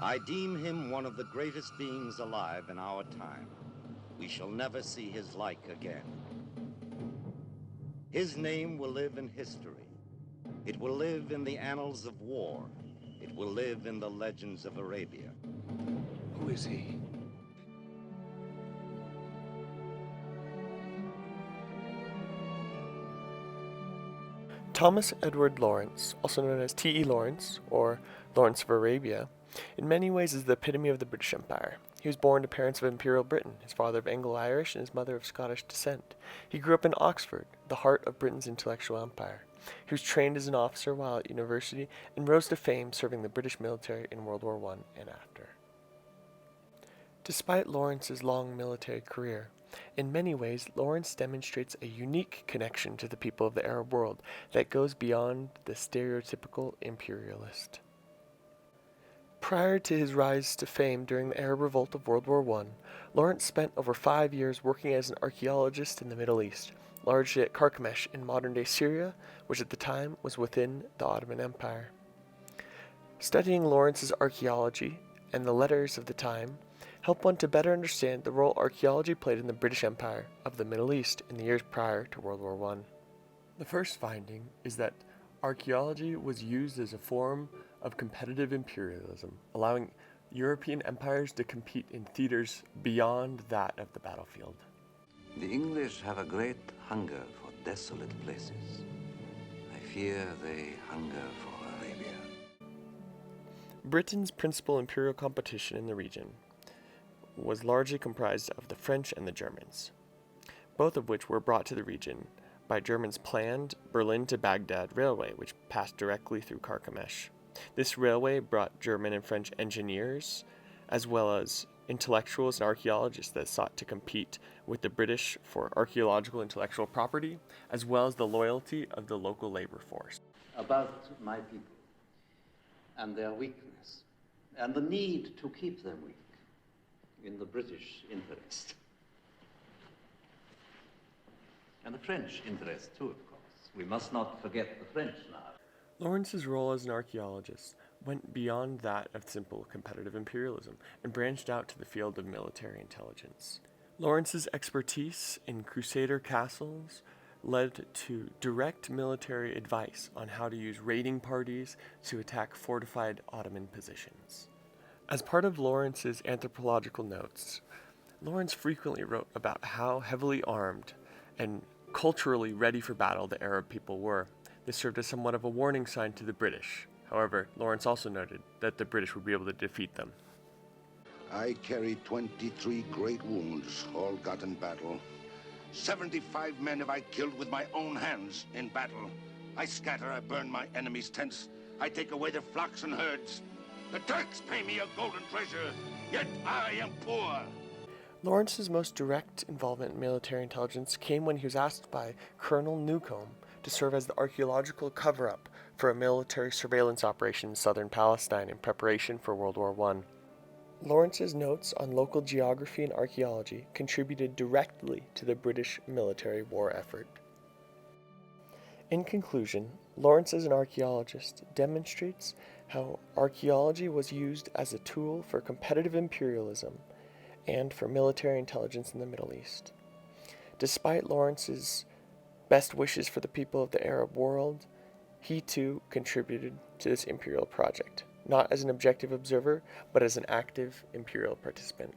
I deem him one of the greatest beings alive in our time. We shall never see his like again. His name will live in history. It will live in the annals of war. It will live in the legends of Arabia. Who is he? Thomas Edward Lawrence, also known as T.E. Lawrence, or Lawrence of Arabia, in many ways is the epitome of the British Empire. He was born to parents of Imperial Britain, his father of Anglo-Irish and his mother of Scottish descent. He grew up in Oxford, the heart of Britain's intellectual empire. He was trained as an officer while at university and rose to fame serving the British military in World War I and after. Despite Lawrence's long military career, in many ways, Lawrence demonstrates a unique connection to the people of the Arab world that goes beyond the stereotypical imperialist. Prior to his rise to fame during the Arab Revolt of World War I, Lawrence spent over 5 years working as an archaeologist in the Middle East, largely at Carchemish in modern-day Syria, which at the time was within the Ottoman Empire. Studying Lawrence's archaeology and the letters of the time help one to better understand the role archaeology played in the British Empire of the Middle East in the years prior to World War I. The first finding is that archaeology was used as a form of competitive imperialism, allowing European empires to compete in theaters beyond that of the battlefield. The English have a great hunger for desolate places. I fear they hunger for Arabia. Britain's principal imperial competition in the region was largely comprised of the French and the Germans, both of which were brought to the region by Germans' planned Berlin to Baghdad railway, which passed directly through Carchemish. This railway brought German and French engineers, as well as intellectuals and archaeologists that sought to compete with the British for archaeological intellectual property, as well as the loyalty of the local labor force. About my people and their weakness and the need to keep them weak in the British interest. And the French interest too, of course. We must not forget the French now. Lawrence's role as an archaeologist went beyond that of simple competitive imperialism and branched out to the field of military intelligence. Lawrence's expertise in Crusader castles led to direct military advice on how to use raiding parties to attack fortified Ottoman positions. As part of Lawrence's anthropological notes, Lawrence frequently wrote about how heavily armed and culturally ready for battle the Arab people were. This served as somewhat of a warning sign to the British. However, Lawrence also noted that the British would be able to defeat them. I carried 23 great wounds, all got in battle. 75 men have I killed with my own hands in battle. I scatter, I burn my enemies' tents. I take away their flocks and herds. The Turks pay me a golden treasure, yet I am poor. Lawrence's most direct involvement in military intelligence came when he was asked by Colonel Newcomb to serve as the archaeological cover-up for a military surveillance operation in southern Palestine in preparation for World War I. Lawrence's notes on local geography and archaeology contributed directly to the British military war effort. In conclusion, Lawrence as an archaeologist demonstrates how archaeology was used as a tool for competitive imperialism and for military intelligence in the Middle East. Despite Lawrence's best wishes for the people of the Arab world, he too contributed to this imperial project, not as an objective observer, but as an active imperial participant.